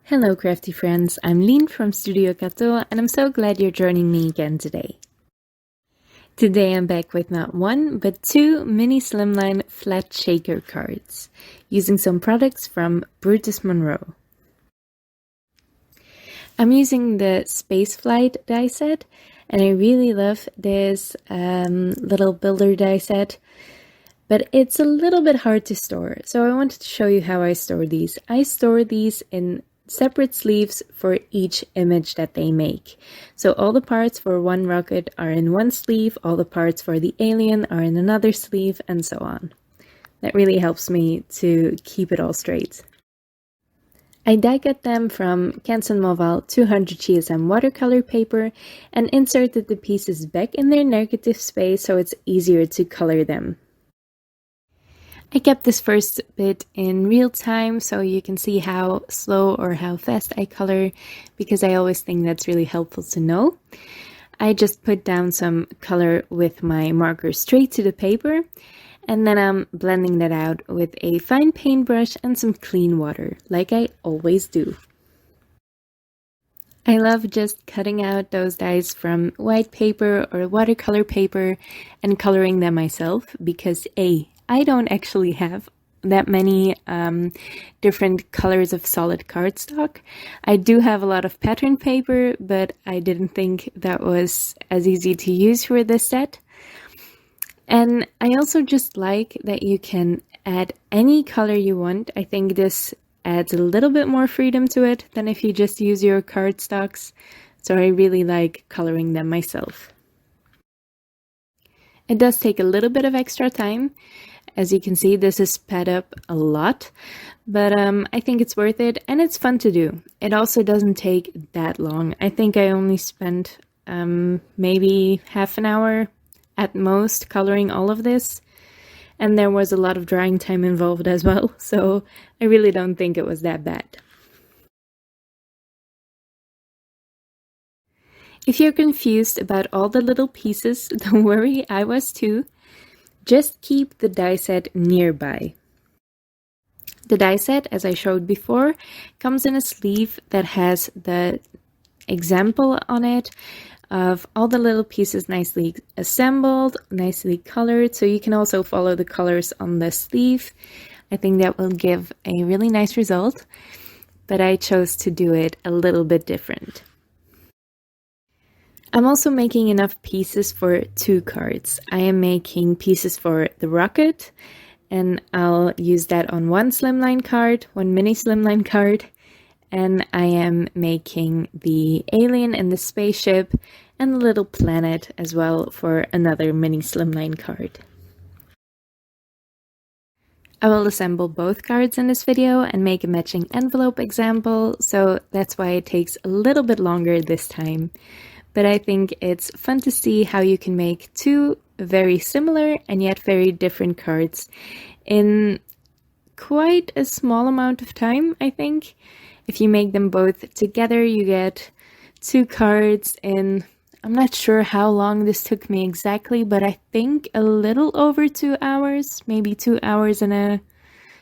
Hello crafty friends, I'm Lien from Studio Cato and I'm so glad you're joining me again today. Today I'm back with not one, but two mini Slimline flat shaker cards, using some products from Brutus Monroe. I'm using the Spaceflight die set, and I really love this little builder die set, but it's a little bit hard to store, so I wanted to show you how I store these. I store these in separate sleeves for each image that they make. So all the parts for one rocket are in one sleeve, all the parts for the alien are in another sleeve, and so on. That really helps me to keep it all straight. I die cut them from Canson Montval 200 GSM watercolor paper and inserted the pieces back in their negative space so it's easier to color them. I kept this first bit in real time so you can see how slow or how fast I color, because I always think that's really helpful to know. I just put down some color with my marker straight to the paper, and then I'm blending that out with a fine paintbrush and some clean water, like I always do. I love just cutting out those dies from white paper or watercolor paper and coloring them myself, because I don't actually have that many different colors of solid cardstock. I do have a lot of pattern paper, but I didn't think that was as easy to use for this set. And I also just like that you can add any color you want. I think this adds a little bit more freedom to it than if you just use your cardstocks. So I really like coloring them myself. It does take a little bit of extra time. As you can see, this is sped up a lot, but I think it's worth it and it's fun to do. It also doesn't take that long. I think I only spent maybe half an hour at most coloring all of this, and there was a lot of drying time involved as well, so I really don't think it was that bad. If you're confused about all the little pieces, don't worry, I was too. Just keep the die set nearby. The die set, as I showed before, comes in a sleeve that has the example on it of all the little pieces nicely assembled, nicely colored, so you can also follow the colors on the sleeve. I think that will give a really nice result, but I chose to do it a little bit different. I'm also making enough pieces for 2 cards. I am making pieces for the rocket, and I'll use that on one Slimline card, one mini Slimline card, and I am making the alien and the spaceship and the little planet as well for another mini Slimline card. I will assemble both cards in this video and make a matching envelope example, so that's why it takes a little bit longer this time. But I think it's fun to see how you can make 2 very similar and yet very different cards in quite a small amount of time, I think. If you make them both together, you get 2 cards in, I'm not sure how long this took me exactly, but I think a little over 2 hours, maybe 2 hours and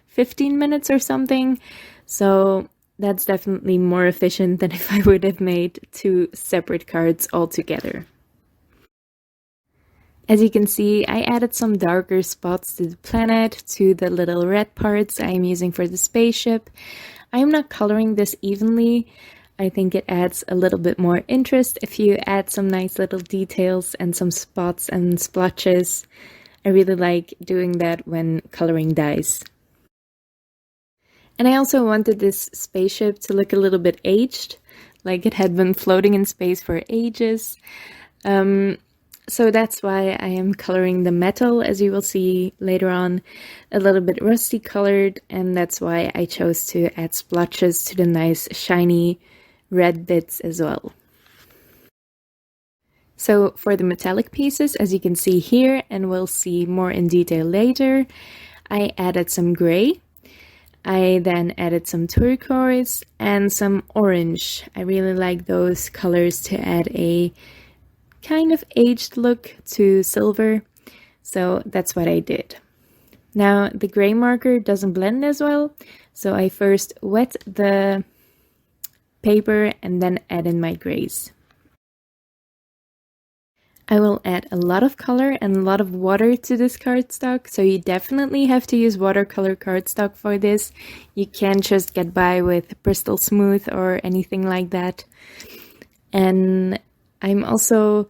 15 minutes or something. So that's definitely more efficient than if I would have made 2 separate cards altogether. As you can see, I added some darker spots to the planet, to the little red parts I am using for the spaceship. I am not coloring this evenly. I think it adds a little bit more interest if you add some nice little details and some spots and splotches. I really like doing that when coloring dies. And I also wanted this spaceship to look a little bit aged, like it had been floating in space for ages. So that's why I am coloring the metal, as you will see later on, a little bit rusty colored, and that's why I chose to add splotches to the nice shiny red bits as well. So for the metallic pieces, as you can see here, and we'll see more in detail later, I added some gray. I then added some turquoise and some orange. I really like those colors to add a kind of aged look to silver, so that's what I did. Now the gray marker doesn't blend as well, so I first wet the paper and then add in my grays. I will add a lot of color and a lot of water to this cardstock, so you definitely have to use watercolor cardstock for this. You can't just get by with Bristol Smooth or anything like that. And I'm also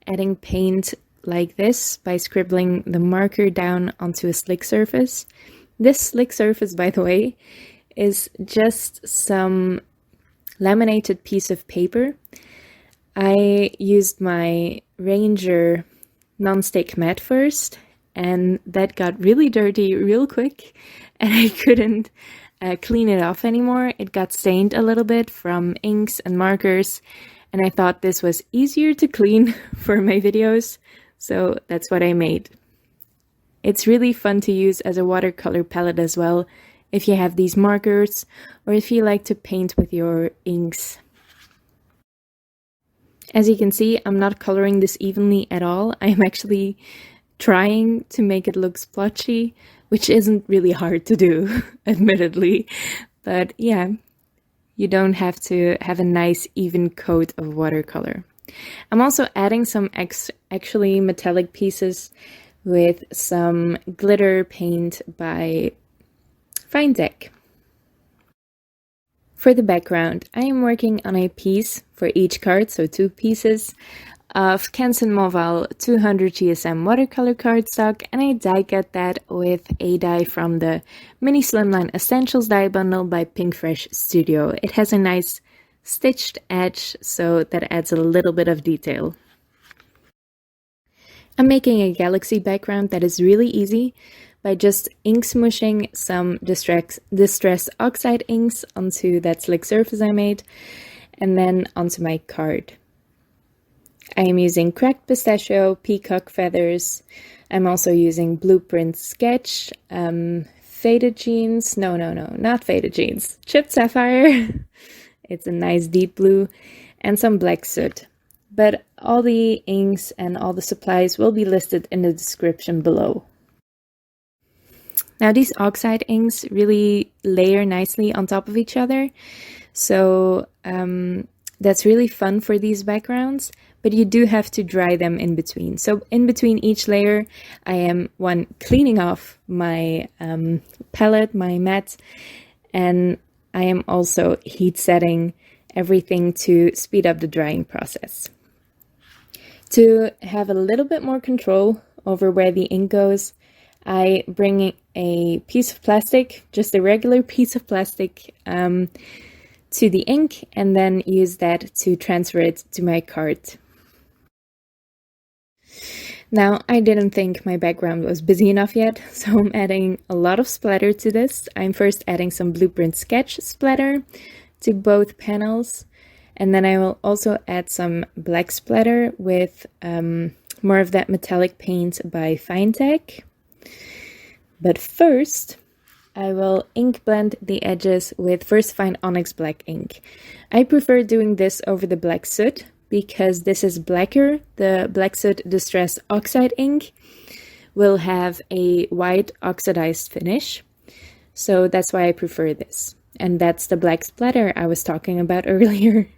adding paint like this by scribbling the marker down onto a slick surface. This slick surface, by the way, is just some laminated piece of paper. I used my Ranger non-stick mat first, and that got really dirty real quick, and I couldn't clean it off anymore. It got stained a little bit from inks and markers, and I thought this was easier to clean for my videos, so that's what I made. It's really fun to use as a watercolor palette as well, if you have these markers, or if you like to paint with your inks. As you can see, I'm not coloring this evenly at all. I'm actually trying to make it look splotchy, which isn't really hard to do, admittedly. But yeah, you don't have to have a nice even coat of watercolor. I'm also adding some actually metallic pieces with some glitter paint by Finetec. For the background, I am working on a piece for each card, so 2 pieces, of Canson Montval 200 GSM watercolor cardstock, and I die cut that with a die from the Mini Slimline Essentials die bundle by Pink Fresh Studio. It has a nice stitched edge, so that adds a little bit of detail. I'm making a galaxy background that is really easy by just ink smooshing some Distress Oxide inks onto that slick surface I made, and then onto my card. I am using cracked pistachio, peacock feathers. I'm also using blueprint sketch, faded jeans, not faded jeans, chipped sapphire. It's a nice deep blue, and some black soot. But all the inks and all the supplies will be listed in the description below. Now these Oxide inks really layer nicely on top of each other, so that's really fun for these backgrounds, but you do have to dry them in between. So in between each layer, I am cleaning off my palette, my mat, and I am also heat setting everything to speed up the drying process. To have a little bit more control over where the ink goes, I bring a piece of plastic, just a regular piece of plastic, to the ink, and then use that to transfer it to my card. Now, I didn't think my background was busy enough yet, so I'm adding a lot of splatter to this. I'm first adding some blueprint sketch splatter to both panels, and then I will also add some black splatter with more of that metallic paint by Finetec. But first, I will ink blend the edges with Versafine Onyx black ink. I prefer doing this over the black soot because this is blacker. The black soot Distress Oxide ink will have a white oxidized finish, so that's why I prefer this. And that's the black splatter I was talking about earlier.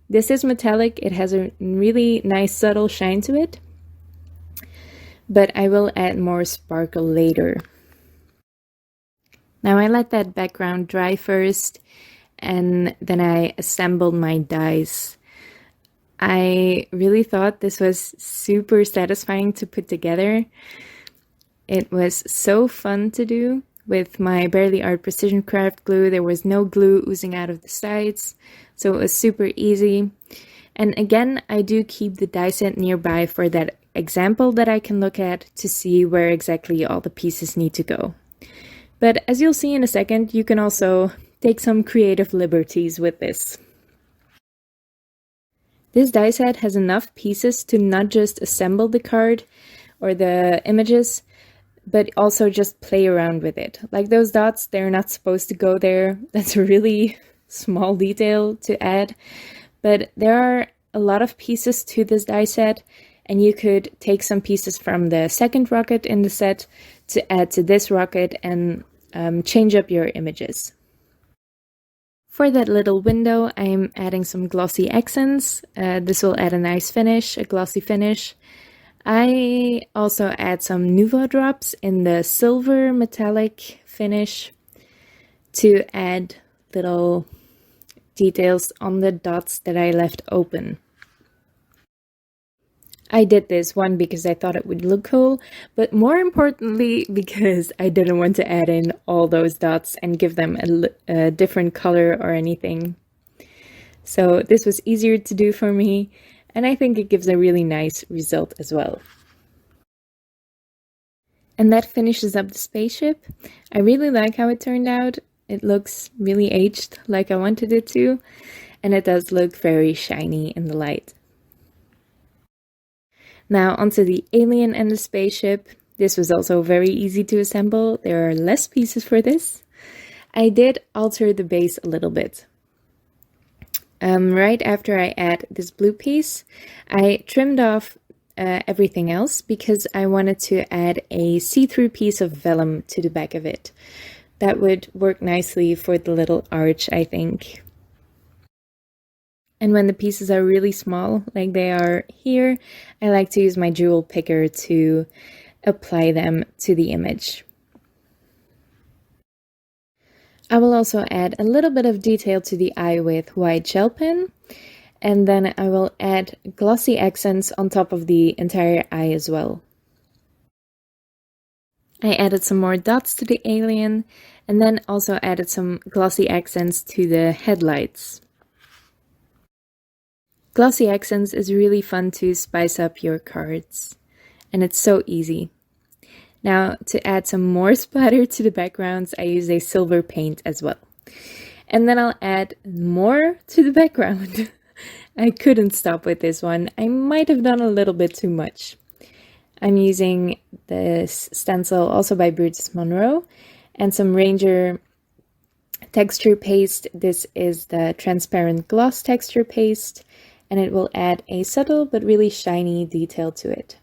This is metallic, it has a really nice subtle shine to it, but I will add more sparkle later. Now I let that background dry first, and then I assembled my dies. I really thought this was super satisfying to put together. It was so fun to do. With my Barely Art Precision Craft glue, there was no glue oozing out of the sides, so it was super easy. And again, I do keep the die set nearby for that example that I can look at to see where exactly all the pieces need to go. But as you'll see in a second, you can also take some creative liberties with this. This die set has enough pieces to not just assemble the card or the images, but also just play around with it. Like those dots, they're not supposed to go there. That's a really small detail to add. But there are a lot of pieces to this die set, and you could take some pieces from the second rocket in the set to add to this rocket and change up your images. For that little window, I'm adding some glossy accents. This will add a nice finish, a glossy finish. I also add some Nouveau drops in the silver metallic finish to add little details on the dots that I left open. I did this one because I thought it would look cool, but more importantly because I didn't want to add in all those dots and give them a different color or anything. So this was easier to do for me, and I think it gives a really nice result as well. And that finishes up the spaceship. I really like how it turned out. It looks really aged like I wanted it to, and it does look very shiny in the light. Now onto the alien and the spaceship. This was also very easy to assemble. There are less pieces for this. I did alter the base a little bit. Right after I add this blue piece, I trimmed off everything else because I wanted to add a see-through piece of vellum to the back of it. That would work nicely for the little arch, I think. And when the pieces are really small, like they are here, I like to use my jewel picker to apply them to the image. I will also add a little bit of detail to the eye with white gel pen, and then I will add glossy accents on top of the entire eye as well. I added some more dots to the alien, and then also added some glossy accents to the headlights. Glossy accents is really fun to spice up your cards, and it's so easy. Now, to add some more splatter to the backgrounds, I use a silver paint as well. And then I'll add more to the background. I couldn't stop with this one. I might have done a little bit too much. I'm using this stencil, also by Brutus Monroe, and some Ranger texture paste. This is the transparent gloss texture paste, and it will add a subtle but really shiny detail to it.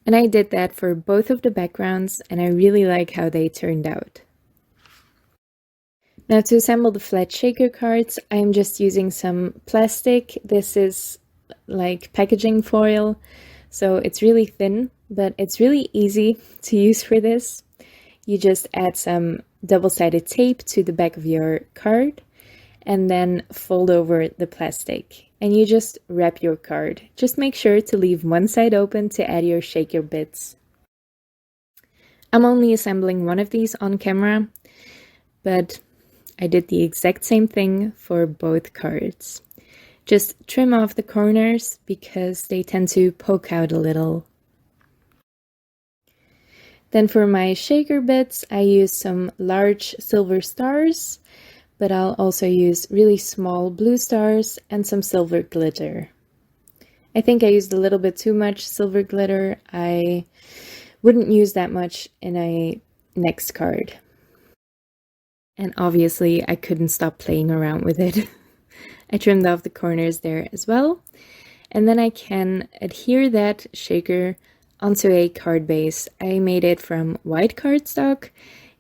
And I did that for both of the backgrounds, and I really like how they turned out. Now to assemble the flat shaker cards, I'm just using some plastic. This is like packaging foil, so it's really thin, but it's really easy to use for this. You just add some double-sided tape to the back of your card, and then fold over the plastic. And you just wrap your card. Just make sure to leave one side open to add your shaker bits. I'm only assembling one of these on camera, but I did the exact same thing for both cards. Just trim off the corners because they tend to poke out a little. Then for my shaker bits, I use some large silver stars, but I'll also use really small blue stars and some silver glitter. I think I used a little bit too much silver glitter. I wouldn't use that much in a next card. And obviously I couldn't stop playing around with it. I trimmed off the corners there as well. And then I can adhere that shaker onto a card base. I made it from white cardstock.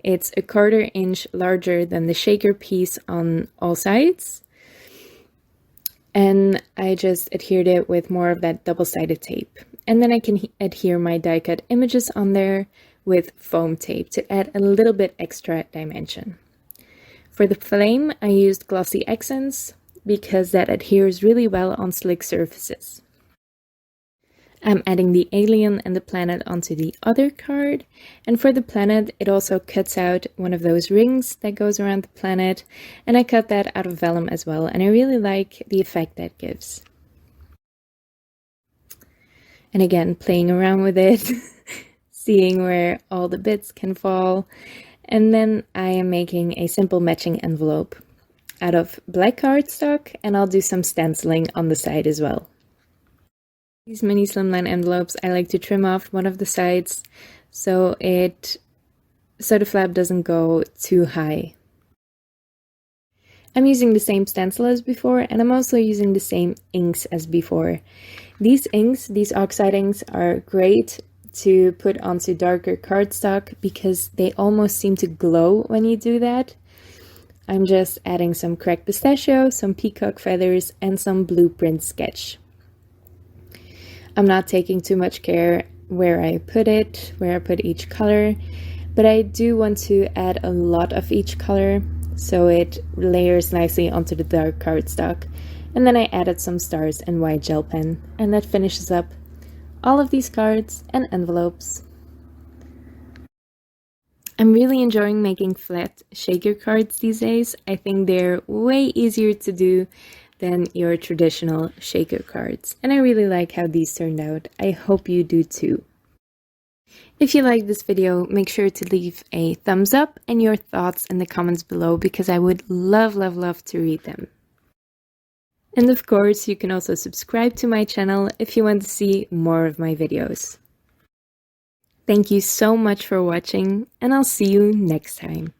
It's a 1/4 inch larger than the shaker piece on all sides. And I just adhered it with more of that double-sided tape. And then I can adhere my die cut images on there with foam tape to add a little bit extra dimension. For the flame, I used glossy accents because that adheres really well on slick surfaces. I'm adding the alien and the planet onto the other card, and for the planet it also cuts out one of those rings that goes around the planet, and I cut that out of vellum as well, and I really like the effect that gives. And again, playing around with it, seeing where all the bits can fall, and then I am making a simple matching envelope out of black cardstock, and I'll do some stenciling on the side as well. These mini slimline envelopes, I like to trim off one of the sides so the flap doesn't go too high. I'm using the same stencil as before, and I'm also using the same inks as before. These inks, these Oxide inks, are great to put onto darker cardstock because they almost seem to glow when you do that. I'm just adding some cracked pistachio, some peacock feathers, and some blueprint sketch. I'm not taking too much care where I put it, where I put each color, but I do want to add a lot of each color so it layers nicely onto the dark cardstock. And then I added some stars and white gel pen, and that finishes up all of these cards and envelopes. I'm really enjoying making flat shaker cards these days. I think they're way easier to do than your traditional shaker cards, and I really like how these turned out. I hope you do too. If you like this video, make sure to leave a thumbs up and your thoughts in the comments below, because I would love to read them. And of course, you can also subscribe to my channel if you want to see more of my videos. Thank you so much for watching, and I'll see you next time.